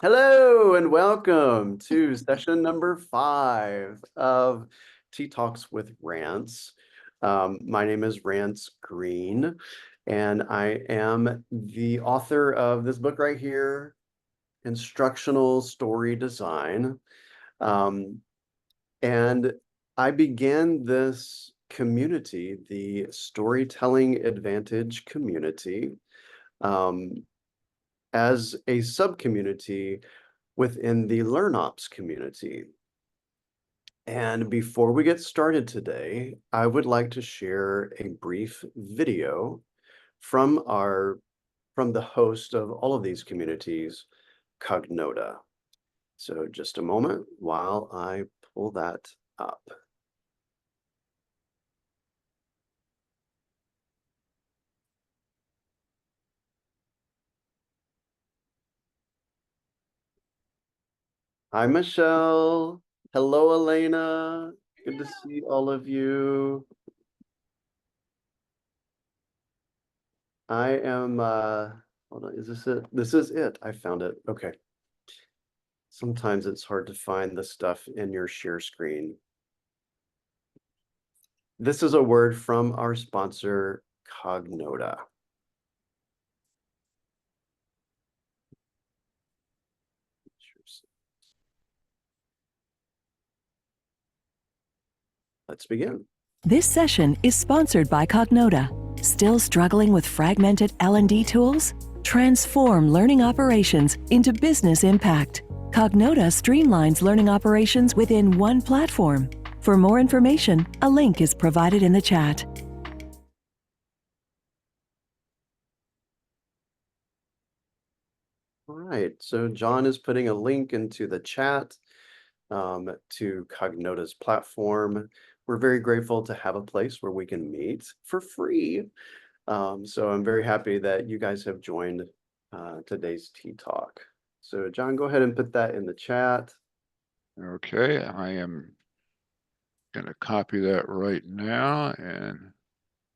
Hello and welcome to session number 5 of Tea Talks with Rance. My name is Rance Green, and I am the author of this book right here, Instructional Story Design. And I began this community, the Storytelling Advantage community, as a sub-community within the LearnOps community. And before we get started today, I would like to share a brief video from the host of all of these communities, Cognota. So just a moment while I pull that up. Hi, Michelle. Hello, Elena. Good to see all of you. I am, hold on, is this it? This is it. I found it. Okay. Sometimes it's hard to find the stuff in your share screen. This is a word from our sponsor, Cognota. Let's begin. This session is sponsored by Cognota. Still struggling with fragmented L&D tools? Transform learning operations into business impact. Cognota streamlines learning operations within one platform. For more information, a link is provided in the chat. All right, so John is putting a link into the chat to Cognota's platform. We're very grateful to have a place where we can meet for free. So I'm very happy that you guys have joined today's Tea Talk. So John, go ahead and put that in the chat. Okay, I am going to copy that right now. And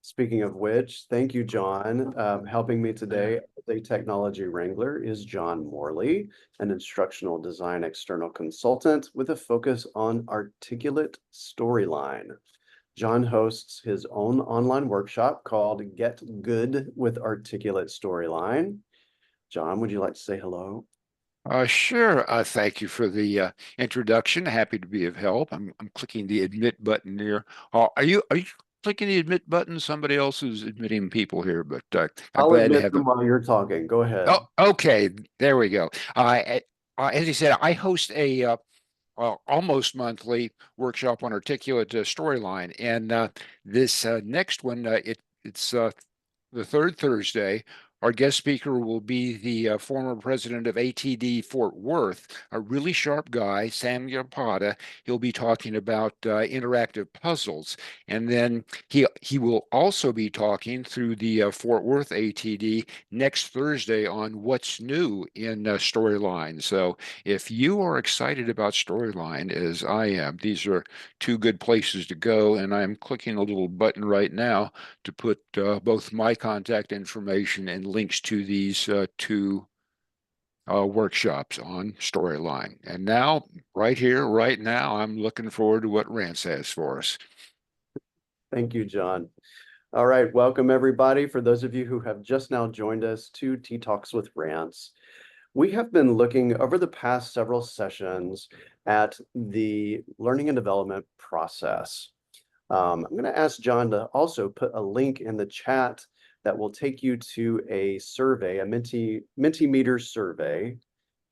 speaking of which, thank you, John. Helping me today as a technology wrangler is John Morley, an instructional design external consultant with a focus on articulate storyline. John hosts his own online workshop called Get Good with Articulate Storyline. John, would you like to say hello? Sure. Thank you for the introduction. Happy to be of help. I'm clicking the admit button here. Are you clicking the admit button? Somebody else is admitting people here, but I'm I'll glad to admit have them them. while you're talking. Go ahead. Oh, okay. There we go. As you said, I host a almost monthly workshop on articulate storyline, and this next one, it's the third Thursday. Our guest speaker will be the former president of ATD Fort Worth, a really sharp guy, Sam Yapata. He'll be talking about interactive puzzles. And then he will also be talking through the Fort Worth ATD next Thursday on what's new in storyline. So if you are excited about storyline as I am, these are two good places to go. And I'm clicking a little button right now to put both my contact information and links to these two workshops on storyline. And now, right here, right now, I'm looking forward to what Rance has for us. Thank you, John. All right, welcome everybody. For those of you who have just now joined us to Tea Talks with Rance, we have been looking over the past several sessions at the learning and development process. I'm going to ask John to also put a link in the chat that will take you to a survey, a Mentimeter survey.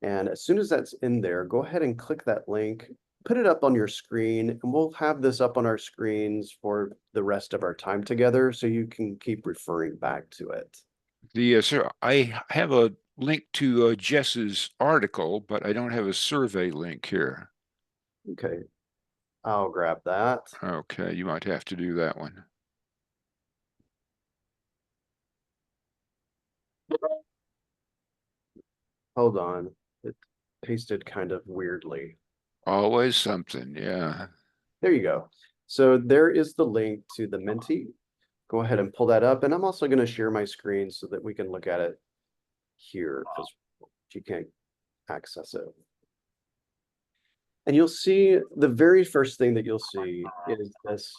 And as soon as that's in there, go ahead and click that link, put it up on your screen, and we'll have this up on our screens for the rest of our time together so you can keep referring back to it. Sir, I have a link to Jess's article, but I don't have a survey link here. Okay, I'll grab that. Okay, you might have to do that one. Hold on, it pasted kind of weirdly. Always something, yeah. There you go. So there is the link to the Menti. Go ahead and pull that up. And I'm also going to share my screen so that we can look at it here because you can't access it. And you'll see the very first thing that you'll see is this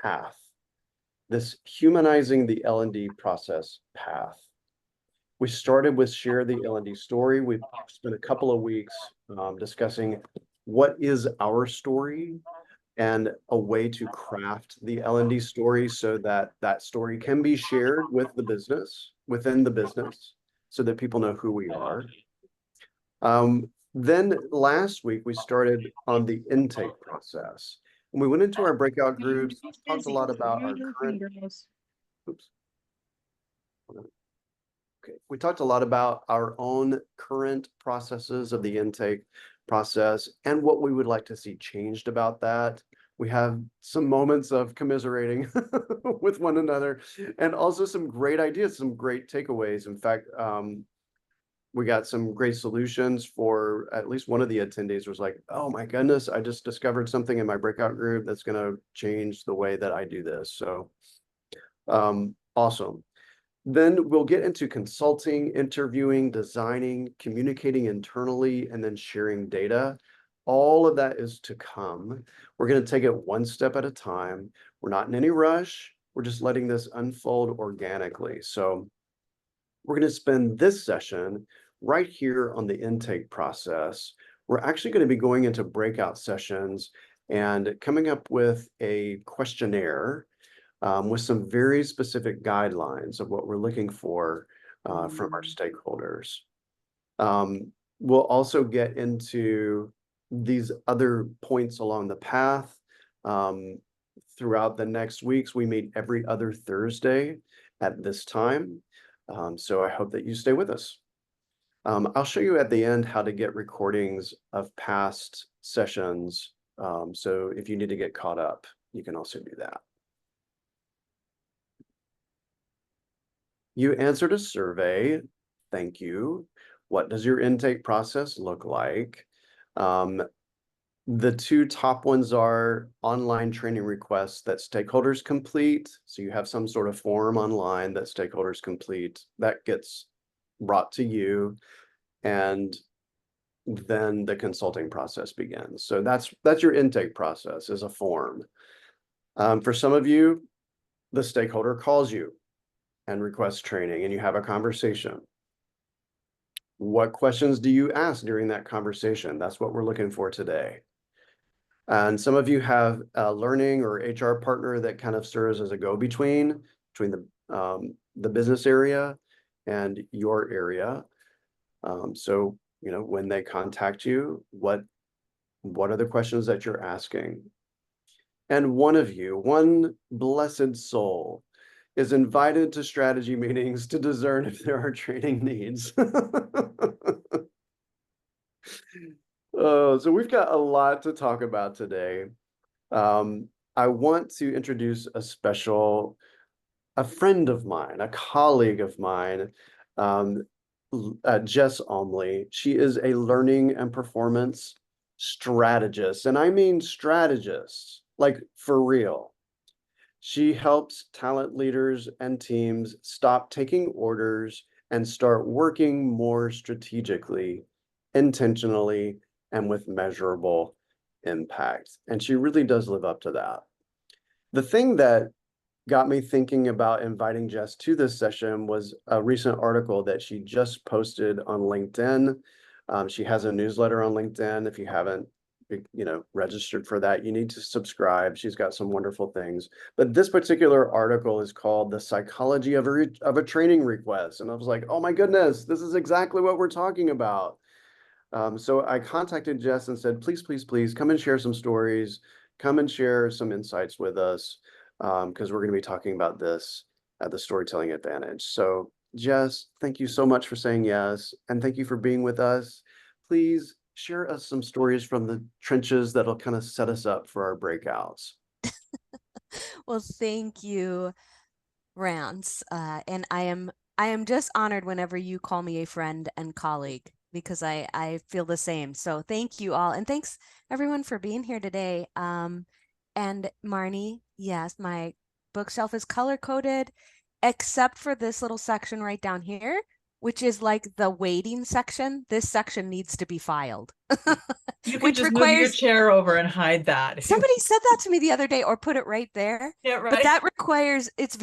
path, this humanizing the L&D process path. We started with share the L&D story. We've spent a couple of weeks discussing what is our story and a way to craft the L&D story so that that story can be shared with the business, within the business, so that people know who we are. Then last week, we started on the intake process. And we went into our breakout groups, talked a lot about our current, oops. Okay, we talked a lot about our own current processes of the intake process and what we would like to see changed about that. We have some moments of commiserating with one another and also some great ideas, some great takeaways. In fact, we got some great solutions for at least one of the attendees was like, oh my goodness, I just discovered something in my breakout group that's going to change the way that I do this. So awesome. Then we'll get into consulting, interviewing, designing, communicating internally, and then sharing data. All of that is to come. We're going to take it one step at a time. We're not in any rush. We're just letting this unfold organically. So we're going to spend this session right here on the intake process. We're actually going to be going into breakout sessions and coming up with a questionnaire with some very specific guidelines of what we're looking for from our stakeholders. We'll also get into these other points along the path. Throughout the next weeks, we meet every other Thursday at this time. So I hope that you stay with us. I'll show you at the end how to get recordings of past sessions. So if you need to get caught up, you can also do that. You answered a survey. Thank you. What does your intake process look like? The two top ones are online training requests that stakeholders complete. So you have some sort of form online that stakeholders complete that gets brought to you, and then the consulting process begins. So that's your intake process, is a form. For some of you, the stakeholder calls you and requests training, and you have a conversation. What questions do you ask during that conversation? That's what we're looking for today. And some of you have a learning or HR partner that kind of serves as a go-between between the business area and your area. So, you know, when they contact you, what are the questions that you're asking? And one of you, one blessed soul, is invited to strategy meetings to discern if there are training needs. So we've got a lot to talk about today. I want to introduce a friend of mine, a colleague of mine, Jess Omley. She is a learning and performance strategist, and I mean strategist, like for real. She helps talent leaders and teams stop taking orders and start working more strategically, intentionally, and with measurable impact. And she really does live up to that. The thing that got me thinking about inviting Jess to this session was a recent article that she just posted on LinkedIn. She has a newsletter on LinkedIn. If you haven't, registered for that, you need to subscribe. She's got some wonderful things. But this particular article is called "The Psychology of a Training Request," and I was like, "Oh my goodness, this is exactly what we're talking about." So I contacted Jess and said, please, please, please come and share some stories, come and share some insights with us, because we're going to be talking about this at the Storytelling Advantage. So Jess, thank you so much for saying yes, and thank you for being with us. Please share us some stories from the trenches that'll kind of set us up for our breakouts. Well, thank you, Rance. And I am just honored whenever you call me a friend and colleague because I feel the same. So thank you all. And thanks everyone for being here today. And Marnie, yes, my bookshelf is color coded, except for this little section right down here. which is like the waiting section. This section needs to be filed, You can which just move your requires chair over and hide that. somebody said that to me the other day, or put it right there. Yeah, But right. that requires, it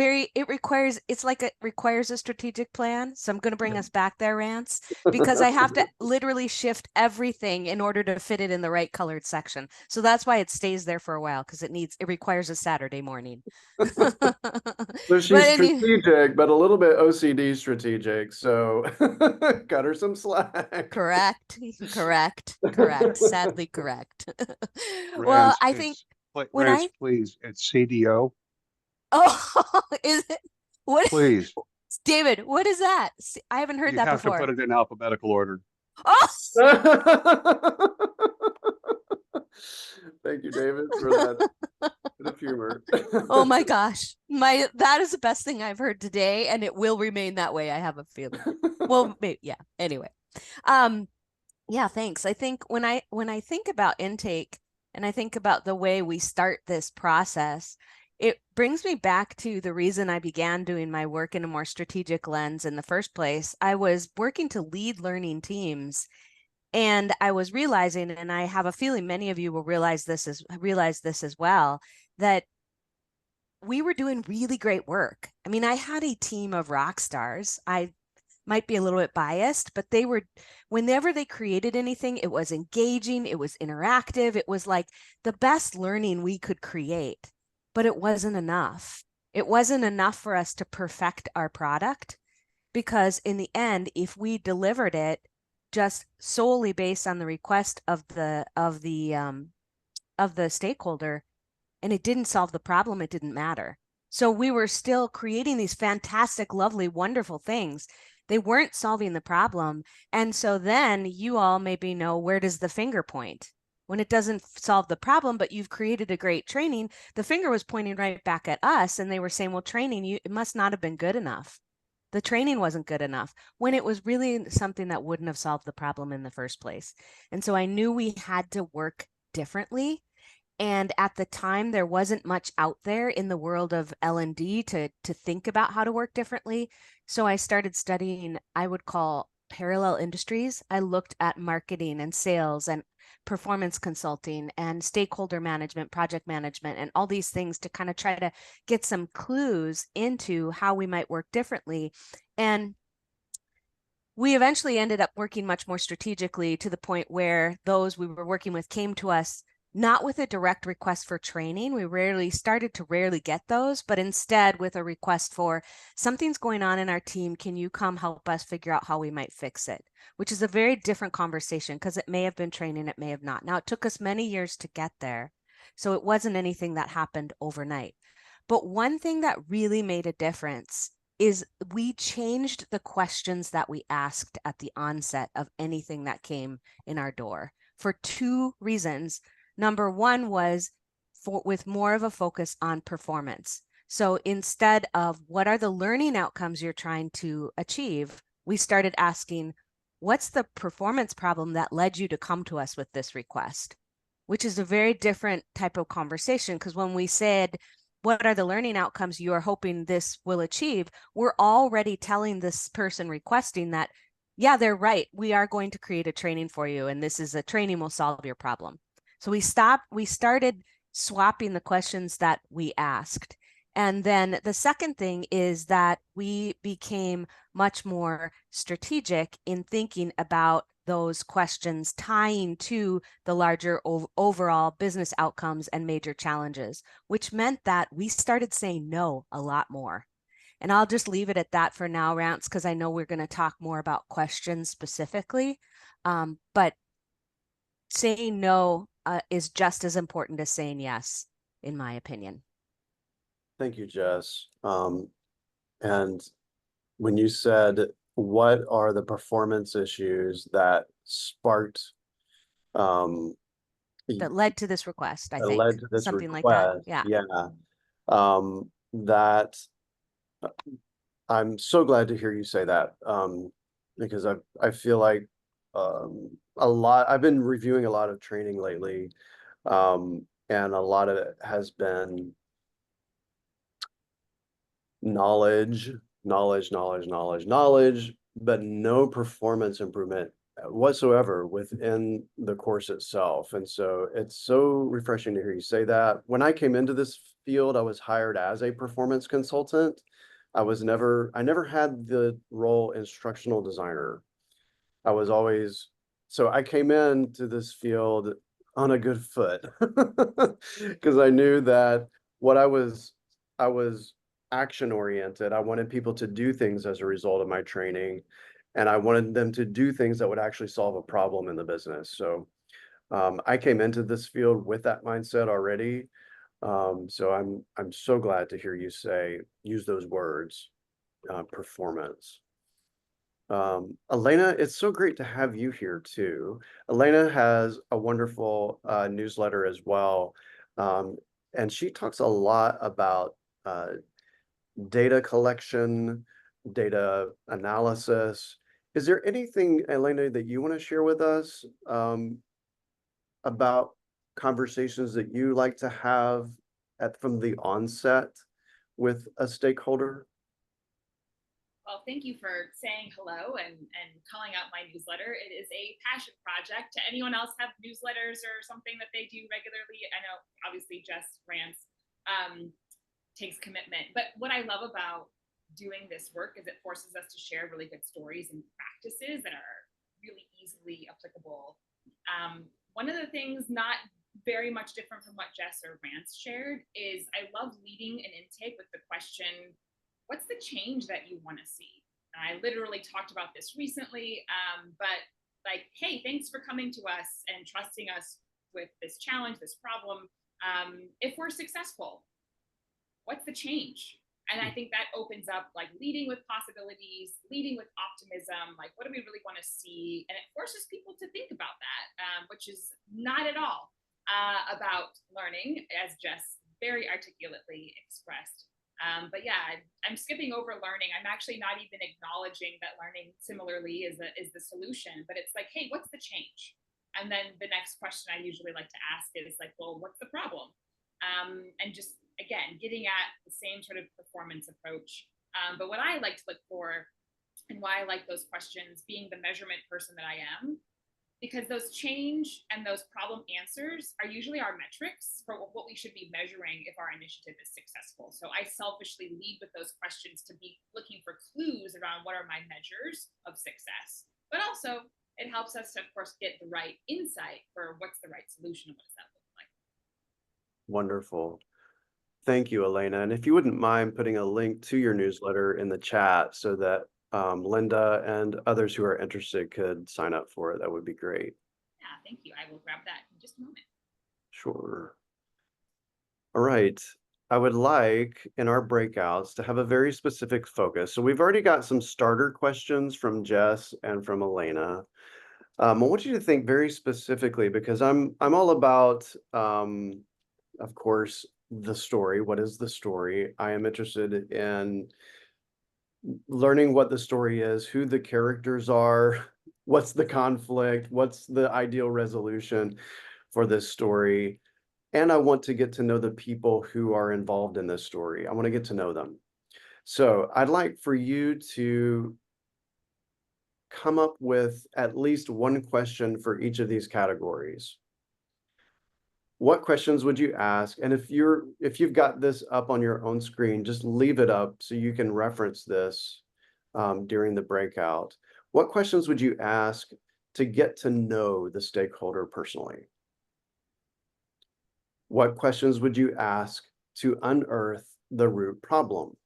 requires a strategic plan. So I'm going to bring us back there, Rance, because I have to literally shift everything in order to fit it in the right colored section. So that's why it stays there for a while, because it requires a Saturday morning. So she's strategic, but a little bit OCD strategic. So cut her some slack. Correct, correct. Sadly, correct. Well, Rance, I think when Rance, I, please, it's CDO. oh, is it, what, Please, David, what is that? I haven't heard you that have to before. put it in alphabetical order. Oh, Thank you, David, for that bit of humor. oh my gosh. That is the best thing I've heard today, and it will remain that way, I have a feeling. Well, maybe, yeah. Anyway. Yeah, thanks. I think when I think about intake and I think about the way we start this process, it brings me back to the reason I began doing my work in a more strategic lens in the first place. I was working to lead learning teams, and I was realizing, and I have a feeling many of you will realize this as well, that we were doing really great work. I mean, I had a team of rock stars. I might be a little bit biased, but they were, whenever they created anything, it was engaging, it was interactive, it was like the best learning we could create, but it wasn't enough. It wasn't enough for us to perfect our product, because in the end, if we delivered it just solely based on the request of the stakeholder, and it didn't solve the problem, it didn't matter. So we were still creating these fantastic, lovely, wonderful things. They weren't solving the problem. And so then you all maybe know, where does the finger point? When it doesn't solve the problem, but you've created a great training, the finger was pointing right back at us, and they were saying, well, training, it must not have been good enough. The training wasn't good enough, when it was really something that wouldn't have solved the problem in the first place. And so I knew we had to work differently. And at the time, there wasn't much out there in the world of L&D to think about how to work differently. So I started studying, I would call, parallel industries. I looked at marketing and sales and performance consulting and stakeholder management, project management, and all these things to kind of try to get some clues into how we might work differently. And we eventually ended up working much more strategically, to the point where those we were working with came to us not with a direct request for training. We started to rarely get those, but instead with a request for, something's going on in our team. Can you come help us figure out how we might fix it? Which is a very different conversation, because it may have been training, it may have not. Now, it took us many years to get there, so it wasn't anything that happened overnight. But one thing that really made a difference is we changed the questions that we asked at the onset of anything that came in our door, for two reasons. Number one was with more of a focus on performance. So instead of what are the learning outcomes you're trying to achieve, we started asking, what's the performance problem that led you to come to us with this request? Which is a very different type of conversation, because when we said, what are the learning outcomes you are hoping this will achieve, we're already telling this person requesting that, yeah, they're right. We are going to create a training for you, and this is a training will solve your problem. So we started swapping the questions that we asked. And then the second thing is that we became much more strategic in thinking about those questions tying to the larger overall business outcomes and major challenges, which meant that we started saying no a lot more. And I'll just leave it at that for now, Rance, because I know we're going to talk more about questions specifically. But saying no is just as important as saying yes, in my opinion. Thank you, Jess. And when you said, what are the performance issues that sparked that led to this request, I that think. led to this Something request, like that. Yeah. That I'm so glad to hear you say that, because I feel like I've been reviewing a lot of training lately, and a lot of it has been knowledge, but no performance improvement whatsoever within the course itself. And so it's so refreshing to hear you say that. When I came into this field, I was hired as a performance consultant. I never had the role instructional designer. I was always, so I came into this field on a good foot because I knew that what I was action oriented. I wanted people to do things as a result of my training, and I wanted them to do things that would actually solve a problem in the business. So I came into this field with that mindset already. So I'm so glad to hear you use those words, performance. Elena, it's so great to have you here too. Elena has a wonderful newsletter as well. Um, and she talks a lot about data collection, data analysis. Is there anything, Elena, that you want to share with us about conversations that you like to have from the onset with a stakeholder? Well, thank you for saying hello and calling out my newsletter. It is a passion project. To anyone else have newsletters or something that they do regularly? I know obviously Jess Rance takes commitment, but what I love about doing this work is it forces us to share really good stories and practices that are really easily applicable. One of the things not very much different from what Jess or Rance shared is I love leading an intake with the question, what's the change that you want to see? And I literally talked about this recently, but like, hey, thanks for coming to us and trusting us with this challenge, this problem. If we're successful, what's the change? And I think that opens up like leading with possibilities, leading with optimism, like what do we really want to see? And it forces people to think about that, which is not at all about learning, as Jess very articulately expressed. But yeah, I'm skipping over learning. I'm actually not even acknowledging that learning similarly is the solution, but it's like, hey, what's the change? And then the next question I usually like to ask is like, well, what's the problem? And just, again, getting at the same sort of performance approach. But what I like to look for and why I like those questions, being the measurement person that I am, because those change and those problem answers are usually our metrics for what we should be measuring if our initiative is successful. So I selfishly lead with those questions to be looking for clues around what are my measures of success. But also, it helps us to, of course, get the right insight for what's the right solution and what does that look like. Wonderful. Thank you, Elena. And if you wouldn't mind putting a link to your newsletter in the chat so that Linda and others who are interested could sign up for it, that would be great. Yeah, thank you. I will grab that in just a moment. Sure. All right. I would like in our breakouts to have a very specific focus. So we've already got some starter questions from Jess and from Elena. I want you to think very specifically because I'm all about, of course, the story. What is the story? I am interested in learning what the story is, who the characters are, what's the conflict, what's the ideal resolution for this story. And I want to get to know the people who are involved in this story. I want to get to know them. So I'd like for you to come up with at least one question for each of these categories. What questions would you ask? And if you've got this up on your own screen, just leave it up so you can reference this during the breakout. What questions would you ask to get to know the stakeholder personally? What questions would you ask to unearth the root problem?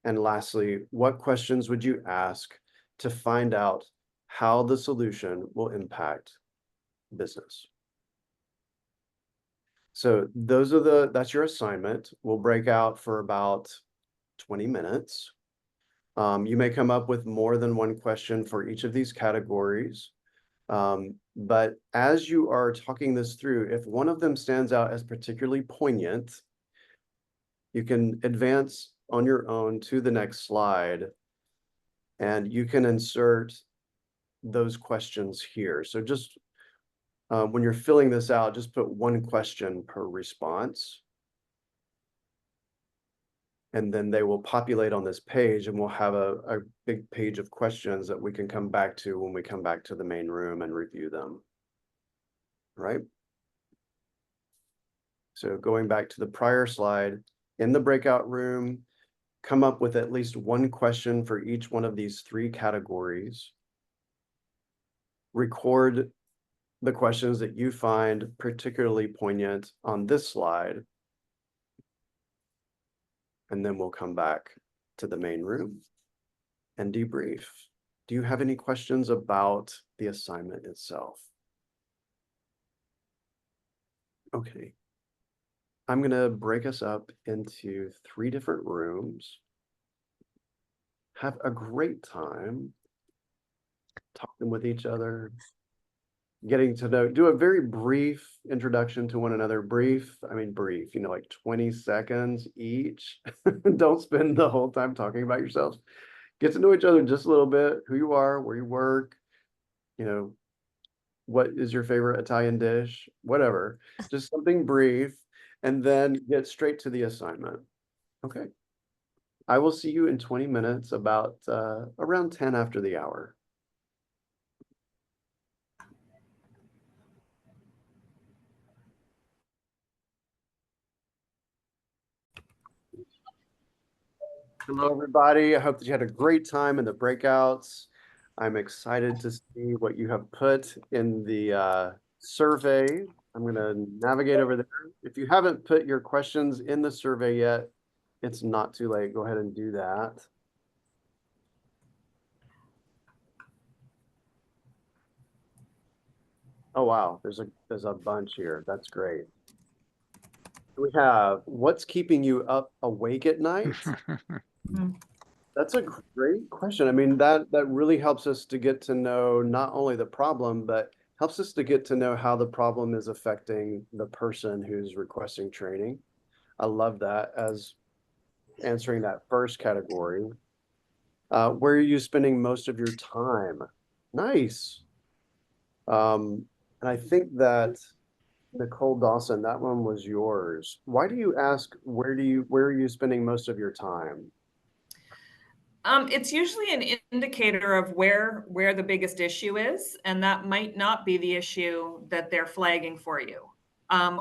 And lastly, what questions would you ask to find out how the solution will impact business? So that's your assignment. We'll break out for about 20 minutes. You may come up with more than one question for each of these categories. But as you are talking this through, if one of them stands out as particularly poignant, you can advance on your own to the next slide, and you can insert those questions here. So just when you're filling this out, just put one question per response. And then they will populate on this page, and we'll have a big page of questions that we can come back to when we come back to the main room and review them. Right? So going back to the prior slide, in the breakout room, come up with at least one question for each one of these 3 categories. Record the questions that you find particularly poignant on this slide. And then we'll come back to the main room and debrief. Do you have any questions about the assignment itself? Okay. I'm going to break us up into 3 different rooms. Have a great time talking with each other, getting to know, do a very brief introduction to one another. Brief, you know, like 20 seconds each. Don't spend the whole time talking about yourselves. Get to know each other just a little bit, who you are, where you work, you know, what is your favorite Italian dish, whatever, just something brief, and then get straight to the assignment. Okay. I will see you in 20 minutes, about around 10 after the hour. Hello, everybody. I hope that you had a great time in the breakouts. I'm excited to see what you have put in the survey. I'm going to navigate over there. If you haven't put your questions in the survey yet, it's not too late. Go ahead and do that. Oh, wow. There's a bunch here. That's great. We have, what's keeping you up awake at night? That's a great question. I mean, that really helps us to get to know not only the problem, but helps us to get to know how the problem is affecting the person who's requesting training. I love that as answering that first category. Where are you spending most of your time? Nice. And I think that Nicole Dawson, that one was yours. Why do you ask, where are you spending most of your time? It's usually an indicator of where the biggest issue is, and that might not be the issue that they're flagging for you.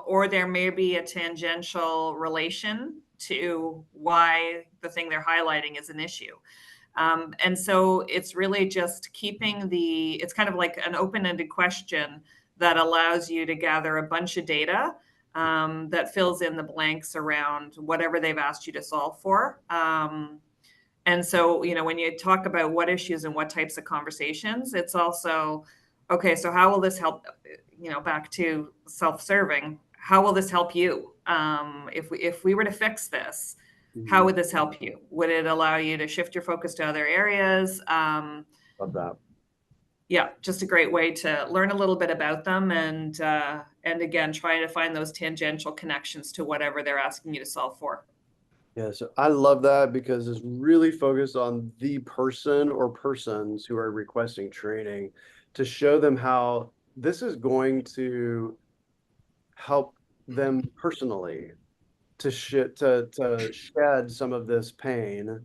Or there may be a tangential relation to why the thing they're highlighting is an issue. And so it's really just keeping it's kind of like an open-ended question that allows you to gather a bunch of data that fills in the blanks around whatever they've asked you to solve for. And so, you know, when you talk about what issues and what types of conversations, it's also, okay, so how will this help, you know, back to self-serving, how will this help you? If we were to fix this, how would this help you? Would it allow you to shift your focus to other areas? Love that. Yeah, just a great way to learn a little bit about them and again, trying to find those tangential connections to whatever they're asking you to solve for. Yeah, so I love that because it's really focused on the person or persons who are requesting training to show them how this is going to help them personally to shed some of this pain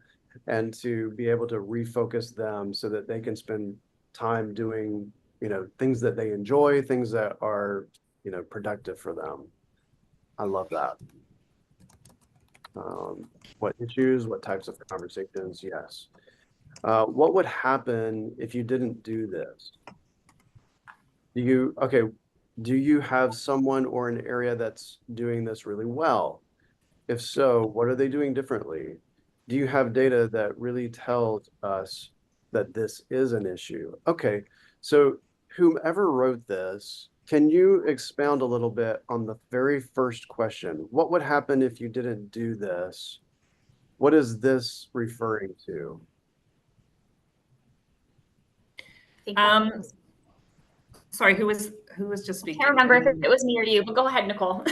and to be able to refocus them so that they can spend time doing, you know, things that they enjoy, things that are, you know, productive for them. I love that. What issues, what types of conversations? Yes. What would happen if you didn't do this? Do you have someone or an area that's doing this really well? If so, what are they doing differently? Do you have data that really tells us that this is an issue? Okay, so whomever wrote this, can you expound a little bit on the very first question? What would happen if you didn't do this? What is this referring to? Sorry, who was just I speaking? can't remember if it was me or you, but go ahead, Nicole.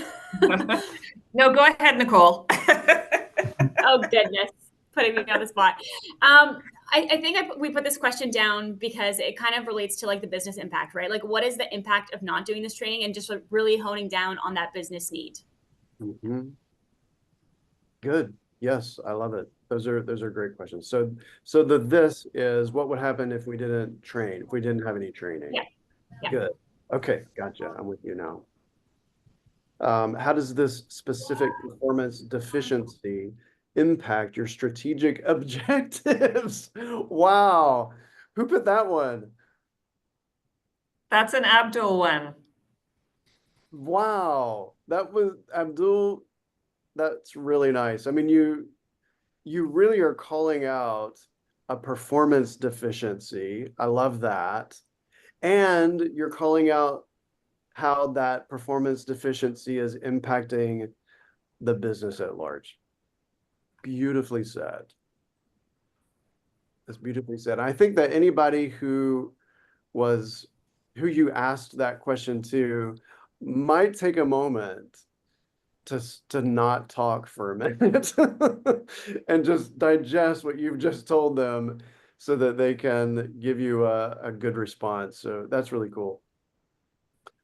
No, go ahead, Nicole. Oh, goodness. Putting me on the spot. I think we put this question down because it kind of relates to like the business impact, right? Like, what is the impact of not doing this training and just like really honing down on that business need? Good. Yes, I love it. Those are great questions. So this is what would happen if we didn't train, if we didn't have any training. Yeah. Yeah. Good. Okay, gotcha. I'm with you now. How does this specific performance deficiency impact your strategic objectives? Wow. Who put that one? That's an Abdul one. Wow. That was Abdul. That's really nice. I mean, you really are calling out a performance deficiency. I love that. And you're calling out how that performance deficiency is impacting the business at large. Beautifully said. That's beautifully said. I think that anybody who you asked that question to might take a moment to not talk for a minute and just digest what you've just told them so that they can give you a good response. So that's really cool.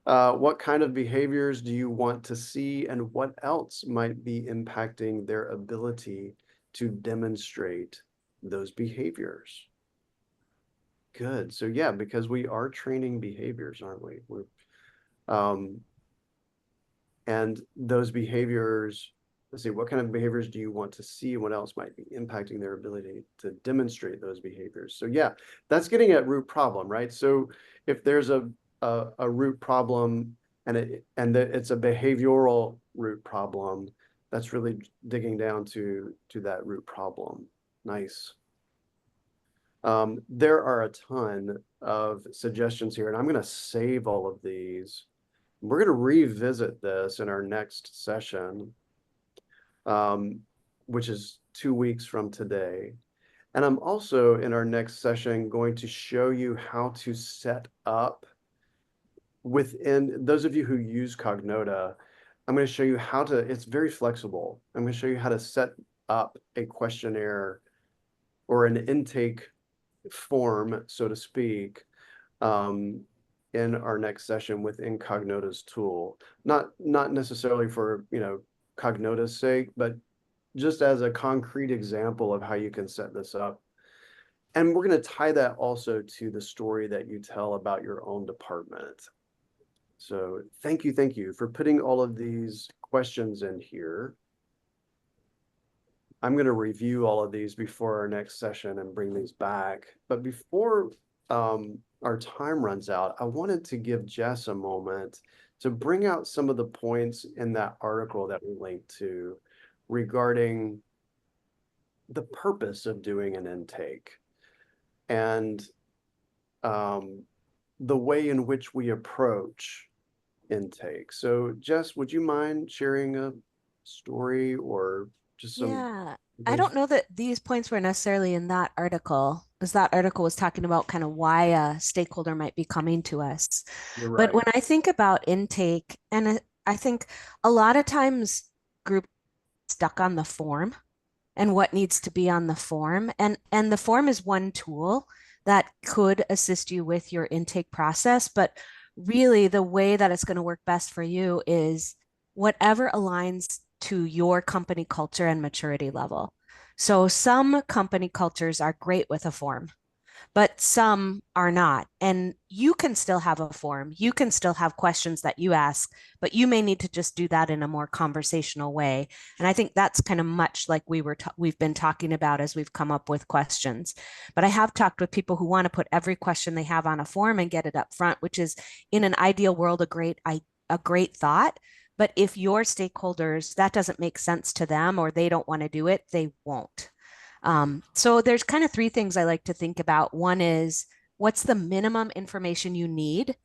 What kind of behaviors do you want to see, and what else might be impacting their ability to demonstrate those behaviors? Good. So yeah, because we are training behaviors, aren't we? Um, and those behaviors, let's see, what kind of behaviors do you want to see? What else might be impacting their ability to demonstrate those behaviors? So yeah, that's getting at root problem, right? So if there's a root problem and it's a behavioral root problem, that's really digging down to that root problem. Nice. There are a ton of suggestions here, and I'm going to save all of these. We're going to revisit this in our next session, which is 2 weeks from today. And I'm also in our next session going to show you how to set up within those of you who use Cognota. I'm going to show you how to, it's very flexible. I'm going to show you how to set up a questionnaire or an intake form, so to speak, in our next session within Cognota's tool. Not necessarily for, Cognota's sake, but just as a concrete example of how you can set this up. And we're going to tie that also to the story that you tell about your own department. So thank you for putting all of these questions in here. I'm going to review all of these before our next session and bring these back. But before our time runs out, I wanted to give Jess a moment to bring out some of the points in that article that we linked to regarding the purpose of doing an intake and the way in which we approach intake. So Jess, would you mind sharing a story or just some Yeah, I don't know that these points were necessarily in that article, because that article was talking about kind of why a stakeholder might be coming to us. You're But right. when I think about intake, and I think a lot of times groups stuck on the form and what needs to be on the form, and the form is one tool that could assist you with your intake process, but really the way that it's going to work best for you is whatever aligns to your company culture and maturity level. So some company cultures are great with a form, but some are not. And you can still have a form. You can still have questions that you ask, but you may need to just do that in a more conversational way. And I think that's kind of much like we've been talking about as we've come up with questions. But I have talked with people who want to put every question they have on a form and get it up front, which is in an ideal world a great thought. But if your stakeholders, that doesn't make sense to them or they don't want to do it, they won't. So there's kind of three things I like to think about. One is what's the minimum information you need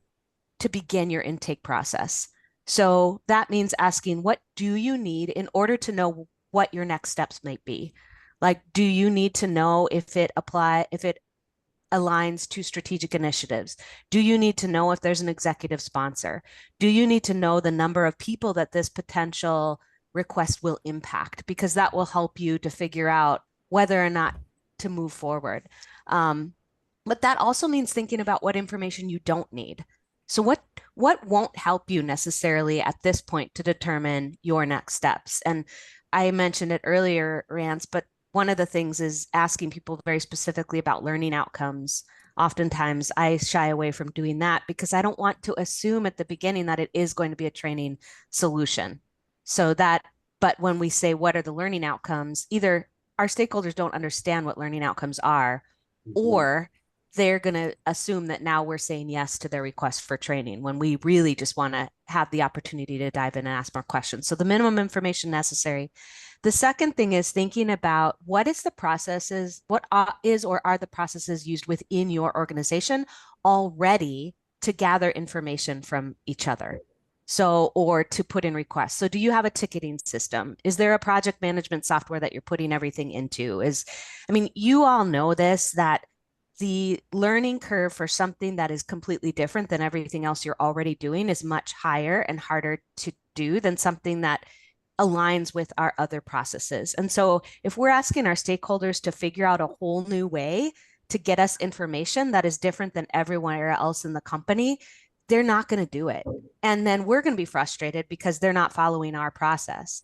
to begin your intake process? So that means asking, what do you need in order to know what your next steps might be? Like, do you need to know if it aligns to strategic initiatives? Do you need to know if there's an executive sponsor? Do you need to know the number of people that this potential request will impact? Because that will help you to figure out whether or not to move forward. But that also means thinking about what information you don't need. So what won't help you necessarily at this point to determine your next steps? And I mentioned it earlier, Rance, but one of the things is asking people very specifically about learning outcomes. Oftentimes I shy away from doing that because I don't want to assume at the beginning that it is going to be a training solution. So that, but when we say what are the learning outcomes, either our stakeholders don't understand what learning outcomes are, or they're going to assume that now we're saying yes to their request for training when we really just want to have the opportunity to dive in and ask more questions. So the minimum information necessary. The second thing is thinking about what is the processes, what is or are the processes used within your organization already to gather information from each other. So, or to put in requests. So do you have a ticketing system? Is there a project management software that you're putting everything into? I mean, you all know this, that the learning curve for something that is completely different than everything else you're already doing is much higher and harder to do than something that aligns with our other processes. And so if we're asking our stakeholders to figure out a whole new way to get us information that is different than everywhere else in the company, they're not going to do it. And then we're going to be frustrated because they're not following our process.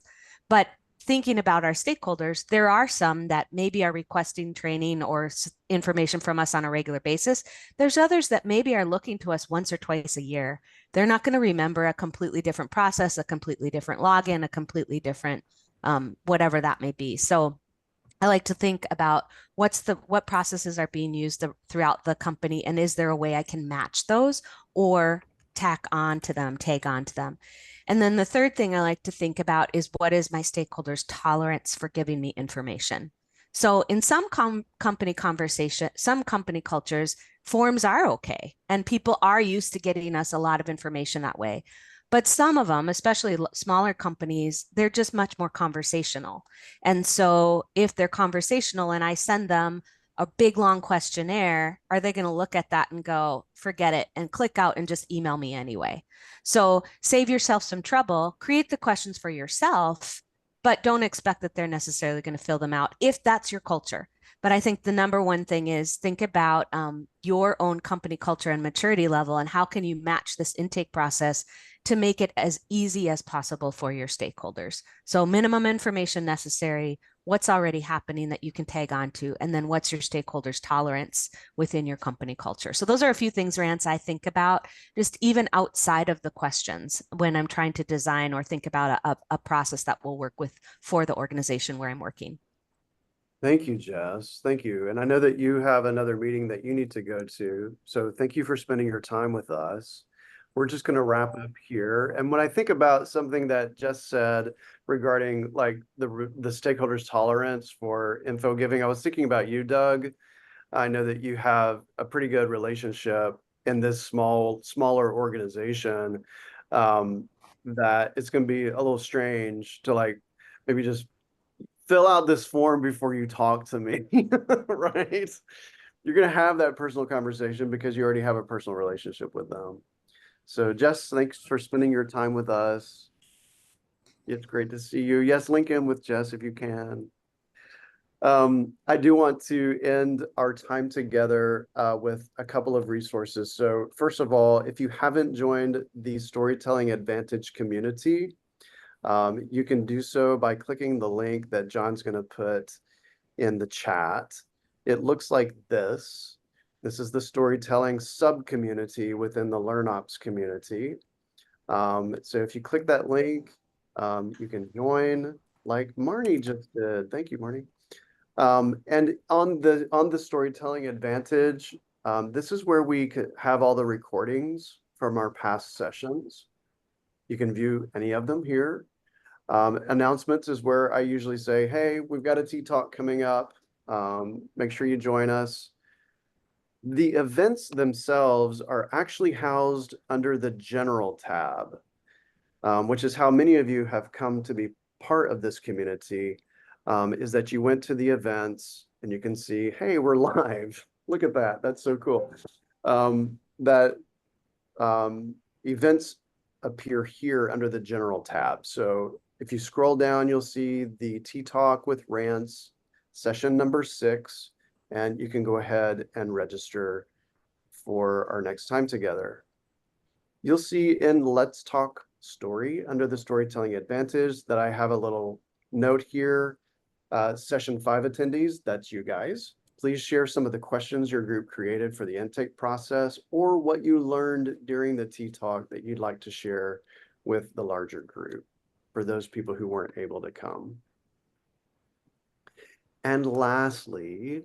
But thinking about our stakeholders, there are some that maybe are requesting training or information from us on a regular basis. There's others that maybe are looking to us once or twice a year. They're not going to remember a completely different process, a completely different login, a completely different whatever that may be. So I like to think about what processes are being used throughout the company, and is there a way I can match those or tag on to them. And then the third thing I like to think about is what is my stakeholders' tolerance for giving me information. So in some company conversation, some company cultures, forms are okay, and people are used to getting us a lot of information that way. But some of them, especially smaller companies, they're just much more conversational. And so if they're conversational and I send them a big long questionnaire, are they going to look at that and go, forget it, and click out and just email me anyway? So save yourself some trouble, create the questions for yourself, but don't expect that they're necessarily going to fill them out if that's your culture. But I think the number one thing is think about your own company culture and maturity level, and how can you match this intake process to make it as easy as possible for your stakeholders. So minimum information necessary, what's already happening that you can tag on to, and then what's your stakeholders' tolerance within your company culture. So those are a few things, Rance, I think about just even outside of the questions when I'm trying to design or think about a process that will work with for the organization where I'm working. Thank you, Jess. Thank you. And I know that you have another meeting that you need to go to. So thank you for spending your time with us. We're just going to wrap up here. And when I think about something that Jess said regarding like the stakeholders' tolerance for info giving, I was thinking about you, Doug. I know that you have a pretty good relationship in this smaller organization, that it's going to be a little strange to like maybe just fill out this form before you talk to me, right? You're going to have that personal conversation because you already have a personal relationship with them. So Jess, thanks for spending your time with us. It's great to see you. Yes, link in with Jess if you can. I do want to end our time together with a couple of resources. So first of all, if you haven't joined the Storytelling Advantage community, you can do so by clicking the link that John's going to put in the chat. It looks like this. This is the storytelling sub-community within the LearnOps community. So if you click that link, you can join like Marnie just did. Thank you, Marnie. And on the Storytelling Advantage, this is where we could have all the recordings from our past sessions. You can view any of them here. Announcements is where I usually say, hey, we've got a Tea Talk coming up. Make sure you join us. The events themselves are actually housed under the General tab, which is how many of you have come to be part of this community, is that you went to the events and you can see, hey, we're live. Look at that. That's so cool. Events appear here under the General tab. So if you scroll down, you'll see the Tea Talk with Rance, session number 6, and you can go ahead and register for our next time together. You'll see in Let's Talk Story under the Storytelling Advantage that I have a little note here. Session 5 attendees, that's you guys. Please share some of the questions your group created for the intake process or what you learned during the T-Talk that you'd like to share with the larger group for those people who weren't able to come. And lastly,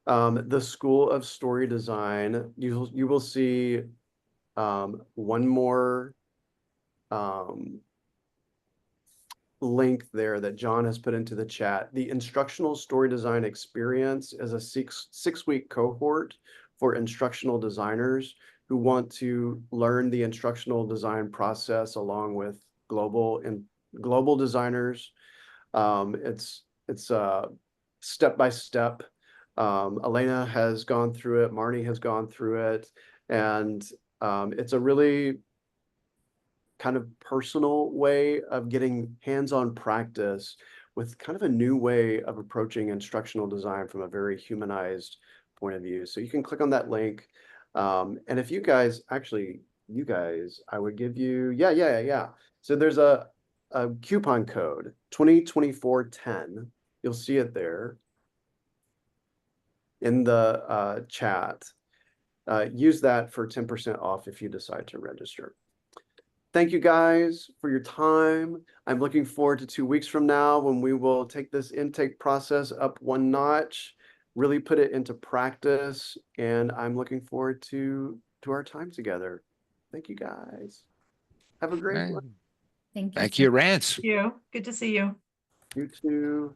the School of Story Design, you will see one more link there that John has put into the chat. The Instructional Story Design Experience is a six-week cohort for instructional designers who want to learn the instructional design process along with global designers. It's step by step. Elena has gone through it, Marnie has gone through it, and it's a really kind of personal way of getting hands-on practice with kind of a new way of approaching instructional design from a very humanized point of view. So you can click on that link. And if you guys, I would give you, yeah. So there's a coupon code, 202410. You'll see it there in the chat. Use that for 10% off if you decide to register. Thank you guys for your time. I'm looking forward to 2 weeks from now when we will take this intake process up one notch, really put it into practice, and I'm looking forward to our time together. Thank you guys. Have a great one. Thank you, Rance. Thank you. Good to see you. You too.